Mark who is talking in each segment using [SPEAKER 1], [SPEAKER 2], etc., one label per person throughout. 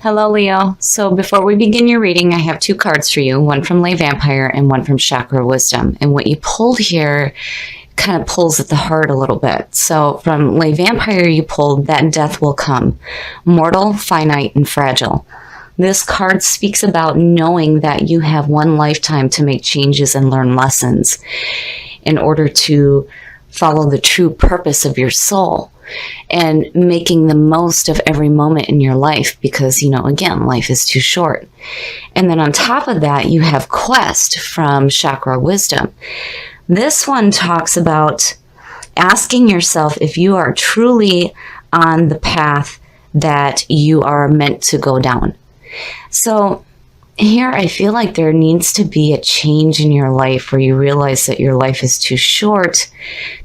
[SPEAKER 1] Hello, Leo. So before we begin your reading, I have two cards for you, one from Lay Vampire and one from Chakra Wisdom. And what you pulled here kind of pulls at the heart a little bit. So from Lay Vampire, you pulled that death will come, mortal, finite, and fragile. This card speaks about knowing that you have one lifetime to make changes and learn lessons in order to follow the true purpose of your soul, and making the most of every moment in your life because, again, life is too short. And then on top of that, you have Quest from Chakra Wisdom. This one talks about asking yourself if you are truly on the path that you are meant to go down. So here, I feel like there needs to be a change in your life where you realize that your life is too short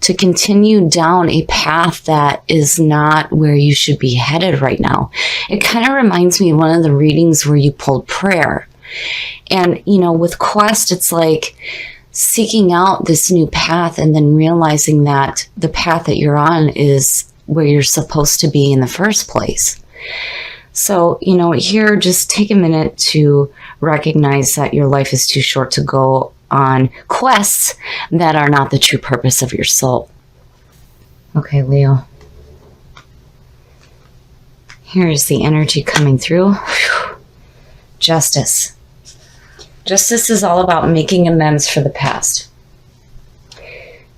[SPEAKER 1] to continue down a path that is not where you should be headed right now. It kind of reminds me of one of the readings where you pulled prayer. And, with Quest, it's like seeking out this new path and then realizing that the path that you're on is where you're supposed to be in the first place. So, here, just take a minute to recognize that your life is too short to go on quests that are not the true purpose of your soul. Okay, Leo. Here's the energy coming through. Whew. Justice. Justice is all about making amends for the past.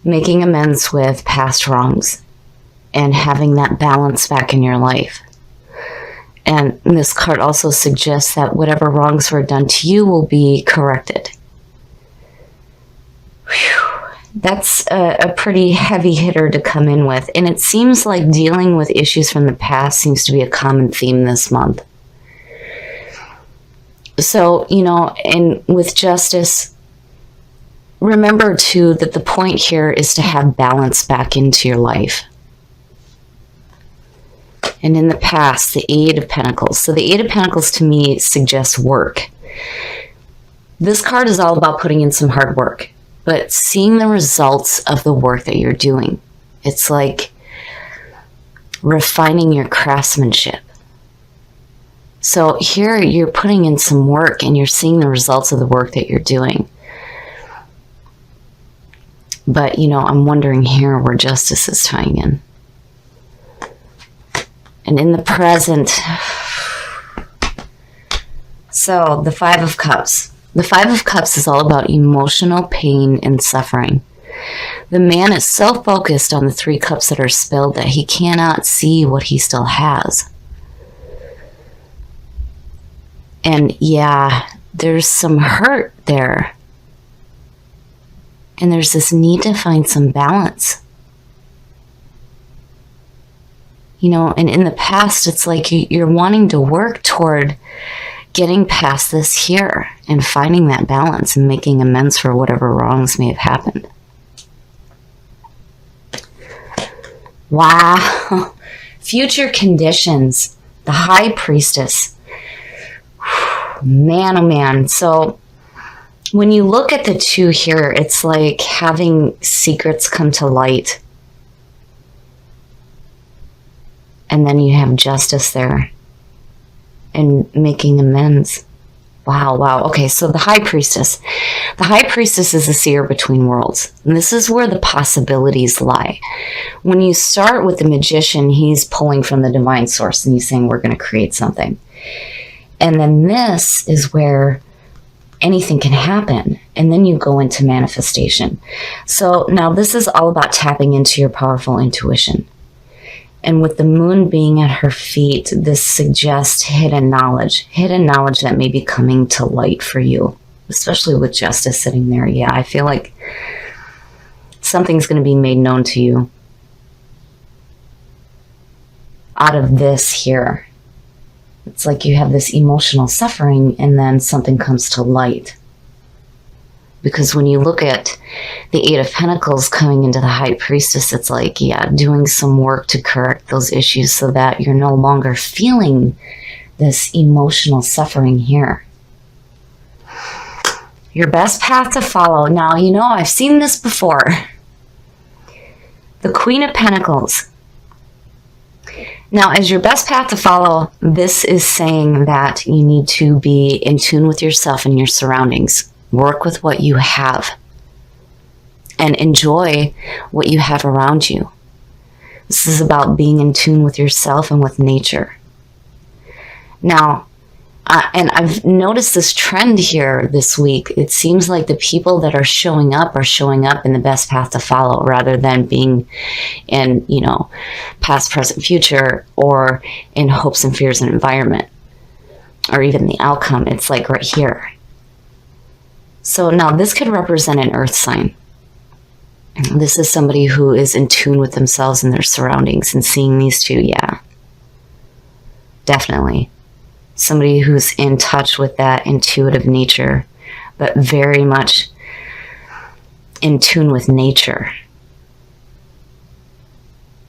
[SPEAKER 1] Making amends with past wrongs and having that balance back in your life. And this card also suggests that whatever wrongs were done to you will be corrected. Whew. That's a pretty heavy hitter to come in with. And it seems like dealing with issues from the past seems to be a common theme this month. So, and with justice, remember too that the point here is to have balance back into your life. And in the past, the Eight of Pentacles. So the Eight of Pentacles to me suggests work. This card is all about putting in some hard work, but seeing the results of the work that you're doing. It's like refining your craftsmanship. So here you're putting in some work and you're seeing the results of the work that you're doing. But, I'm wondering here where justice is tying in. And in the present, so the Five of Cups. The Five of Cups is all about emotional pain and suffering. The man is so focused on the three cups that are spilled that he cannot see what he still has. And yeah, there's some hurt there. And there's this need to find some balance. And in the past, it's like you're wanting to work toward getting past this here and finding that balance and making amends for whatever wrongs may have happened. Wow. Future conditions. The High Priestess. Man, oh man. So when you look at the two here, it's like having secrets come to light. And then you have justice there and making amends. Wow. Okay, so the High Priestess. The High Priestess is a seer between worlds. And this is where the possibilities lie. When you start with the Magician, he's pulling from the divine source and he's saying, we're going to create something. And then this is where anything can happen. And then you go into manifestation. So now this is all about tapping into your powerful intuition. And with the moon being at her feet, this suggests hidden knowledge that may be coming to light for you, especially with justice sitting there. Yeah, I feel like something's going to be made known to you out of this here. It's like you have this emotional suffering and then something comes to light. Because when you look at the Eight of Pentacles coming into the High Priestess, it's like, yeah, doing some work to correct those issues so that you're no longer feeling this emotional suffering here. Your best path to follow. Now, I've seen this before. The Queen of Pentacles. Now, as your best path to follow, this is saying that you need to be in tune with yourself and your surroundings. Work with what you have and enjoy what you have around you. This is about being in tune with yourself and with nature. Now, and I've noticed this trend here this week. It seems like the people that are showing up in the best path to follow rather than being in, past, present, future, or in hopes and fears and environment, or even the outcome. It's like right here. So now this could represent an earth sign. This is somebody who is in tune with themselves and their surroundings, and seeing these two, yeah, definitely. Somebody who's in touch with that intuitive nature, but very much in tune with nature.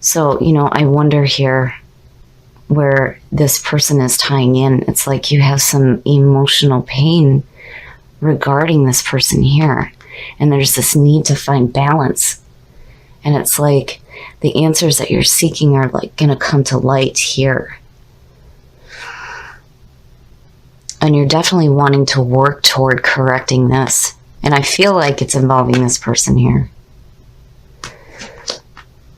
[SPEAKER 1] So, I wonder here where this person is tying in. It's like you have some emotional pain regarding this person here. And there's this need to find balance. And it's like the answers that you're seeking are like going to come to light here. And you're definitely wanting to work toward correcting this. And I feel like it's involving this person here.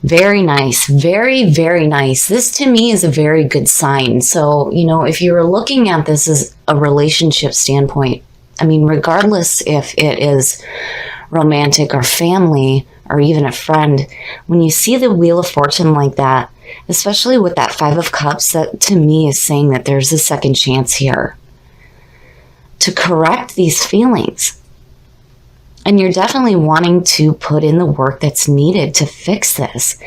[SPEAKER 1] Very nice. Very, very nice. This to me is a very good sign. So, if you were looking at this as a relationship standpoint, regardless if it is romantic or family or even a friend, when you see the Wheel of Fortune like that, especially with that Five of Cups, that to me is saying that there's a second chance here to correct these feelings. And you're definitely wanting to put in the work that's needed to fix this.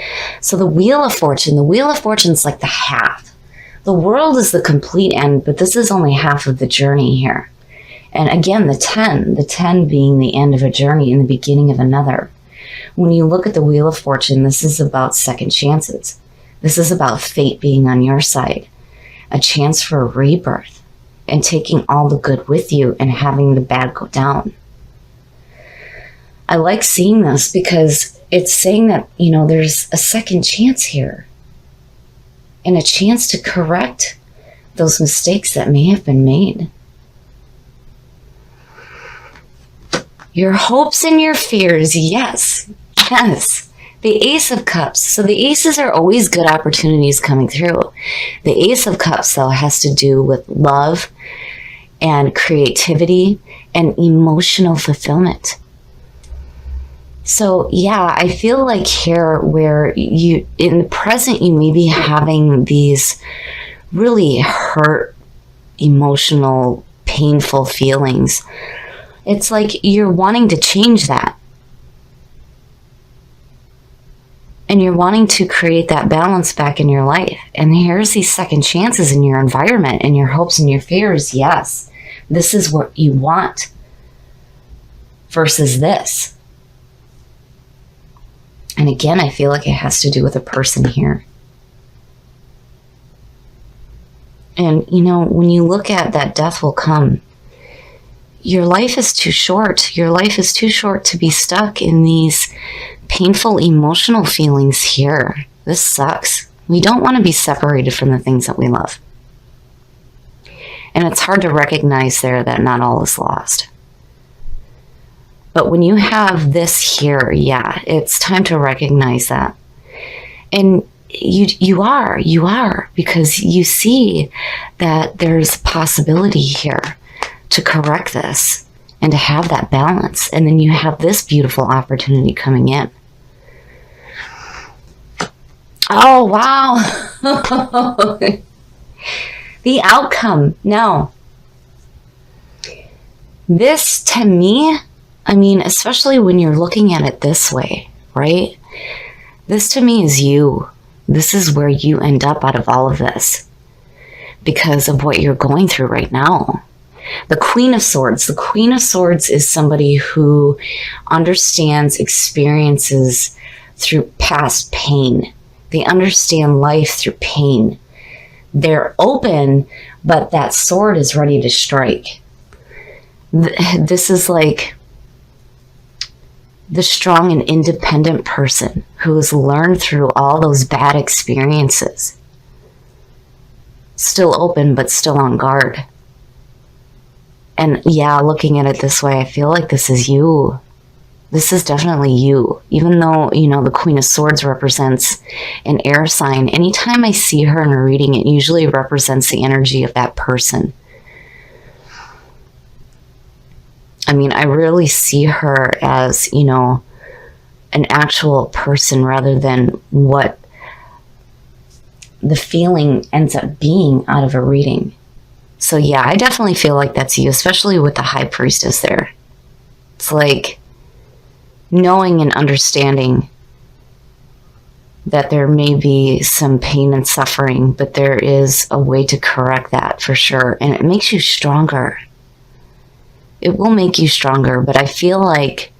[SPEAKER 1] So the Wheel of Fortune is like the half. The world is the complete end, but this is only half of the journey here. And again, the 10 being the end of a journey and the beginning of another. When you look at the Wheel of Fortune, this is about second chances. This is about fate being on your side, a chance for a rebirth, and taking all the good with you and having the bad go down. I like seeing this because it's saying that, there's a second chance here and a chance to correct those mistakes that may have been made. Your hopes and your fears, yes. The Ace of Cups. So the aces are always good opportunities coming through. The Ace of Cups, though, has to do with love and creativity and emotional fulfillment. So, yeah, I feel like here where in the present, you may be having these really hurt, emotional, painful feelings. It's like you're wanting to change that. And you're wanting to create that balance back in your life. And here's these second chances in your environment and your hopes and your fears. Yes, this is what you want versus this. And again, I feel like it has to do with a person here. And, when you look at that death will come, your life is too short. Your life is too short to be stuck in these painful emotional feelings here. This sucks. We don't want to be separated from the things that we love. And it's hard to recognize there that not all is lost. But when you have this here, yeah, it's time to recognize that. And you are, because you see that there's possibility here to correct this and to have that balance. And then you have this beautiful opportunity coming in. Oh, wow. The outcome. Now, this to me, especially when you're looking at it this way, right? This to me is you. This is where you end up out of all of this because of what you're going through right now. The Queen of Swords. The Queen of Swords is somebody who understands experiences through past pain. They understand life through pain. They're open, but that sword is ready to strike. This is like the strong and independent person who has learned through all those bad experiences. still open, but still on guard. And yeah, looking at it this way, I feel like this is you. This is definitely you. Even though, the Queen of Swords represents an air sign, anytime I see her in a reading, it usually represents the energy of that person. I mean, I really see her as, an actual person rather than what the feeling ends up being out of a reading. So yeah, I definitely feel like that's you, especially with the High Priestess there. It's like knowing and understanding that there may be some pain and suffering, but there is a way to correct that for sure. And it makes you stronger. It will make you stronger, but I feel like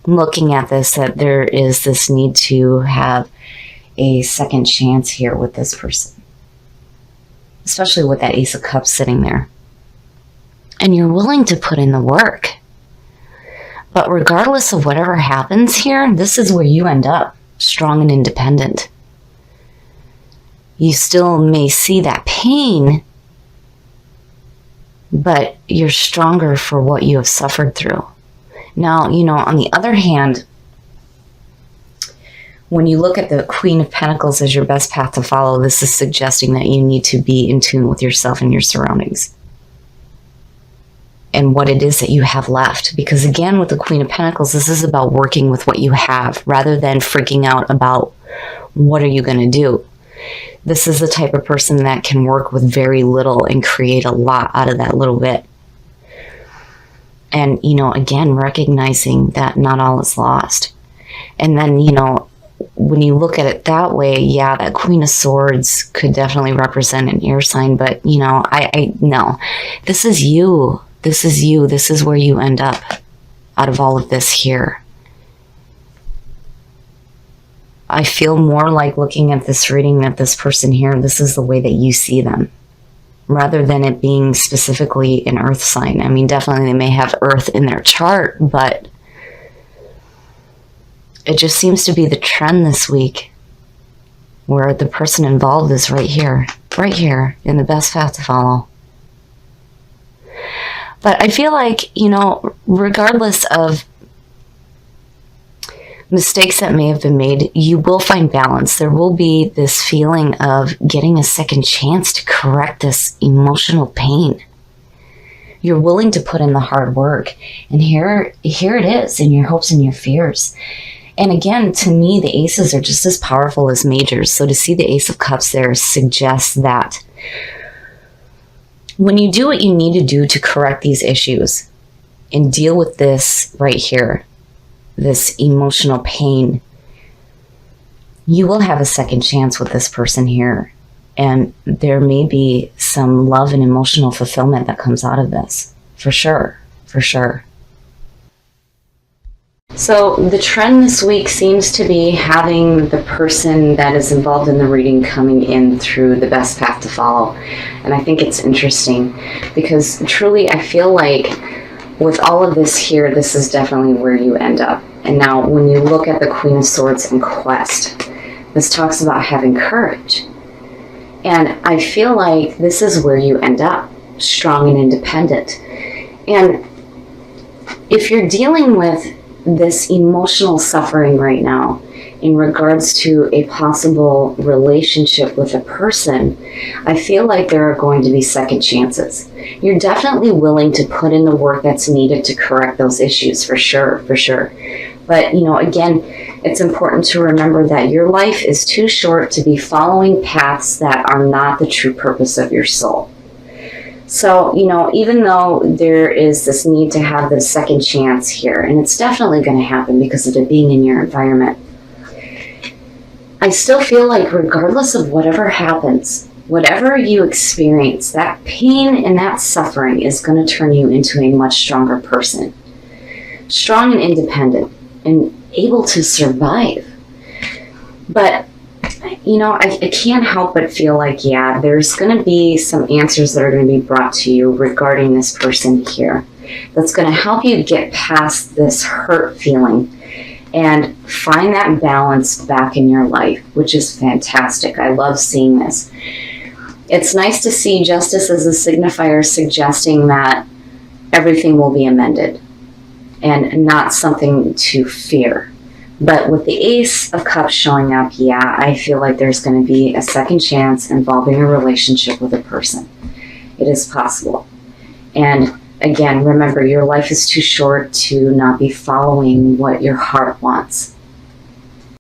[SPEAKER 1] looking at this, that there is this need to have a second chance here with this person, especially with that Ace of Cups sitting there. And you're willing to put in the work. But regardless of whatever happens here, this is where you end up, strong and independent. You still may see that pain, but you're stronger for what you have suffered through. Now, on the other hand, when you look at the Queen of Pentacles as your best path to follow, this is suggesting that you need to be in tune with yourself and your surroundings and what it is that you have left. Because again, with the Queen of Pentacles, this is about working with what you have rather than freaking out about what are you going to do. This is the type of person that can work with very little and create a lot out of that little bit. And, again, recognizing that not all is lost. And then, when you look at it that way, yeah, that Queen of Swords could definitely represent an air sign. But, I no. This is you. This is you. This is where you end up out of all of this here. I feel more like looking at this reading that this person here, this is the way that you see them, rather than it being specifically an earth sign. I mean, definitely they may have earth in their chart, but it just seems to be the trend this week where the person involved is right here in the best path to follow. But I feel like, regardless of mistakes that may have been made, you will find balance. There will be this feeling of getting a second chance to correct this emotional pain. You're willing to put in the hard work. And here it is in your hopes and your fears. And again, to me, the aces are just as powerful as majors. So to see the Ace of Cups there suggests that when you do what you need to do to correct these issues and deal with this right here, this emotional pain, you will have a second chance with this person here. And there may be some love and emotional fulfillment that comes out of this. For sure. For sure. So the trend this week seems to be having the person that is involved in the reading coming in through the best path to follow. And I think it's interesting because truly I feel like with all of this here, this is definitely where you end up. And now when you look at the Queen of Swords and Quest, this talks about having courage. And I feel like this is where you end up, strong and independent. And if you're dealing with this emotional suffering right now in regards to a possible relationship with a person, I feel like there are going to be second chances. You're definitely willing to put in the work that's needed to correct those issues, for sure, for sure. But, again, it's important to remember that your life is too short to be following paths that are not the true purpose of your soul. So, even though there is this need to have this second chance here, and it's definitely going to happen because of it being in your environment, I still feel like regardless of whatever happens, whatever you experience, that pain and that suffering is going to turn you into a much stronger person. Strong and independent and able to survive. But I can't help but feel like, yeah, there's going to be some answers that are going to be brought to you regarding this person here. That's going to help you get past this hurt feeling and find that balance back in your life, which is fantastic. I love seeing this. It's nice to see justice as a signifier suggesting that everything will be amended and not something to fear. But with the Ace of Cups showing up, yeah, I feel like there's going to be a second chance involving a relationship with a person. It is possible. And again, remember, your life is too short to not be following what your heart wants.